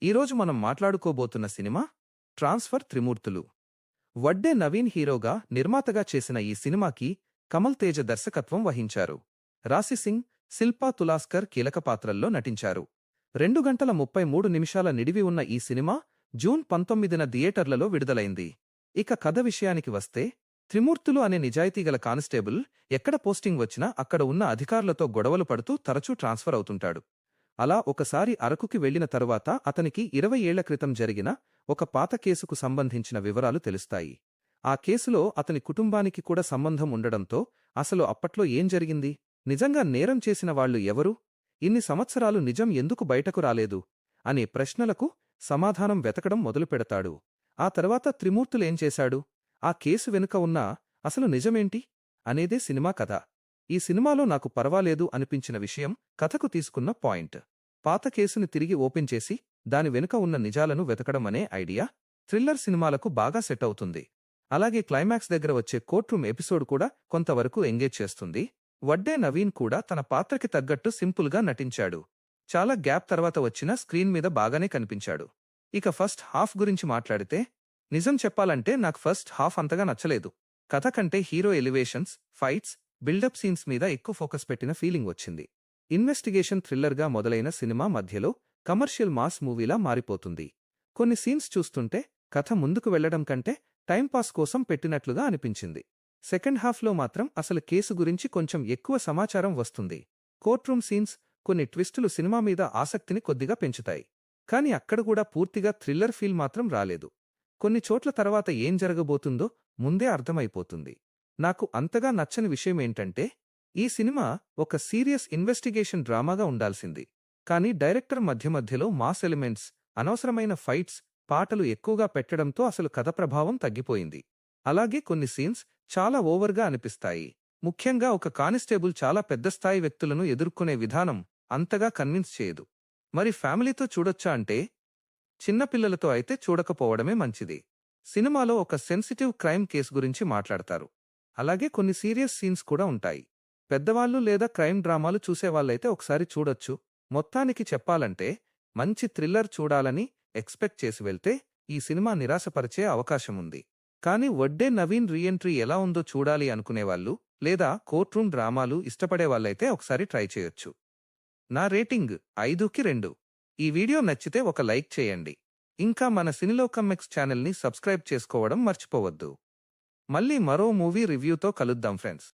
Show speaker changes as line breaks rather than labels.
ఈరోజు మనం మాట్లాడుకోబోతున్న cinema transfer త్రిమూర్తులు. వడ్డే నవీన్ హీరోగా నిర్మాతగా చేసిన ఈ సినిమాకి కమల్ తేజ దర్శకత్వం వహించారు. రాశి సింగ్, శిల్పా తులాస్కర్ కీలక పాత్రల్లో నటించారు. 2 గంటల 33 నిమిషాల నిడివి ఉన్న ఈ సినిమా జూన్ 19న థియేటర్లలో విడుదలైంది. ఇక కథ విషయానికి వస్తే, త్రిమూర్తులు అనే నిజాయితీగల కానిస్టేబుల్ ఎక్కడ పోస్టింగ్ వచ్చినా అక్కడ ఉన్న అధికారులతో గొడవలు పడుతూ తరచూ ట్రాన్స్ఫర్ అవుతుంటాడు. అలా ఒకసారి అరకుకి వెళ్లిన తరువాత అతనికి 20 ఏళ్ల క్రితం జరిగిన ఒక పాత కేసుకు సంబంధించిన వివరాలు తెలుస్తాయి. ఆ కేసులో అతని కుటుంబానికి కూడా సంబంధం ఉండడంతో అసలు అప్పట్లో ఏం జరిగింది, నిజంగా నేరం చేసిన వాళ్లు ఎవరు, ఇన్ని సంవత్సరాలు నిజం ఎందుకు బయటకు రాలేదు అనే ప్రశ్నలకు సమాధానం వెతకడం మొదలుపెడతాడు. ఆ తర్వాత త్రిమూర్తులేం చేశాడు, ఆ కేసు వెనుక ఉన్న అసలు నిజమేంటి అనేదే సినిమా కథ. ఈ సినిమాలో నాకు పర్వాలేదు అనిపించిన విషయం కథకు తీసుకున్న పాయింట్. పాత కేసుని తిరిగి ఓపెన్ చేసి దాని వెనుక ఉన్న నిజాలను వెతకడం అనే ఐడియా థ్రిల్లర్ సినిమాలకు బాగా సెట్ అవుతుంది. అలాగే క్లైమాక్స్ దగ్గర వచ్చే కోర్ట్రూమ్ ఎపిసోడ్ కూడా కొంతవరకు ఎంగేజ్ చేస్తుంది. వడ్డే నవీన్ కూడా తన పాత్రకి తగ్గట్టు సింపుల్గా నటించాడు. చాలా గ్యాప్ తర్వాత వచ్చిన స్క్రీన్ మీద బాగానే కనిపించాడు. ఇక ఫస్ట్ హాఫ్ గురించి మాట్లాడితే, నిజం చెప్పాలంటే నాకు ఫస్ట్ హాఫ్ అంతగా నచ్చలేదు. కథ కంటే hero elevations, fights, buildup scenes మీద ఎక్కువ ఫోకస్ పెట్టిన ఫీలింగ్ వచ్చింది. ఇన్వెస్టిగేషన్ థ్రిల్లర్గా మొదలైన సినిమా మధ్యలో కమర్షియల్ మాస్ మూవీలా మారిపోతుంది. కొన్ని సీన్స్ చూస్తుంటే కథ ముందుకు వెళ్లడం కంటే టైంపాస్ కోసం పెట్టినట్లుగా అనిపించింది. సెకండ్ హాఫ్లో మాత్రం అసలు కేసు గురించి కొంచెం ఎక్కువ సమాచారం వస్తుంది. కోర్ట్రూమ్ సీన్స్, కొన్ని ట్విస్టులు సినిమా మీద ఆసక్తిని కొద్దిగా పెంచుతాయి. కాని అక్కడ కూడా పూర్తిగా థ్రిల్లర్ ఫీల్ మాత్రం రాలేదు. కొన్ని చోట్ల తర్వాత ఏం జరగబోతుందో ముందే అర్థమైపోతుంది. నాకు అంతగా నచ్చని విషయమేంటంటే, ఈ సినిమా ఒక సీరియస్ ఇన్వెస్టిగేషన్ డ్రామాగా ఉండాల్సింది. కానీ డైరెక్టర్ మధ్యలో మాస్ ఎలిమెంట్స్, అనవసరమైన ఫైట్స్, పాటలు ఎక్కువగా పెట్టడంతో అసలు కథ ప్రభావం తగ్గిపోయింది. అలాగే కొన్ని సీన్స్ చాలా ఓవర్గా అనిపిస్తాయి. ముఖ్యంగా ఒక కానిస్టేబుల్ చాలా పెద్ద స్థాయి వ్యక్తులను ఎదుర్కొనే విధానం అంతగా కన్విన్స్ చేయదు. మరి ఫ్యామిలీతో చూడొచ్చా అంటే, చిన్నపిల్లలతో అయితే చూడకపోవడమే మంచిది. సినిమాలో ఒక సెన్సిటివ్ క్రైమ్ కేసు గురించి మాట్లాడతారు. అలాగే కొన్ని సీరియస్ సీన్స్ కూడా ఉంటాయి. పెద్దవాళ్లు లేదా క్రైమ్ డ్రామాలు చూసేవాళ్లైతే ఒకసారి చూడొచ్చు. మొత్తానికి చెప్పాలంటే, మంచి థ్రిల్లర్ చూడాలని ఎక్స్పెక్ట్ చేసి వెళ్తే ఈ సినిమా నిరాశపరిచే అవకాశముంది. కానీ వడ్డే నవీన్ రీఎంట్రీ ఎలా ఉందో చూడాలి అనుకునేవాళ్లు, లేదా కోర్ట్రూమ్ డ్రామాలు ఇష్టపడేవాళ్లైతే ఒకసారి ట్రై చేయొచ్చు. నా రేటింగ్ 5కి 2. ఈ వీడియో నచ్చితే ఒక లైక్ చేయండి. ఇంకా మన సినిలోకమ్మెక్స్ ఛానల్ని సబ్స్క్రైబ్ చేసుకోవడం మర్చిపోవద్దు. మళ్ళీ మరో మూవీ రివ్యూతో కలుద్దాం ఫ్రెండ్స్.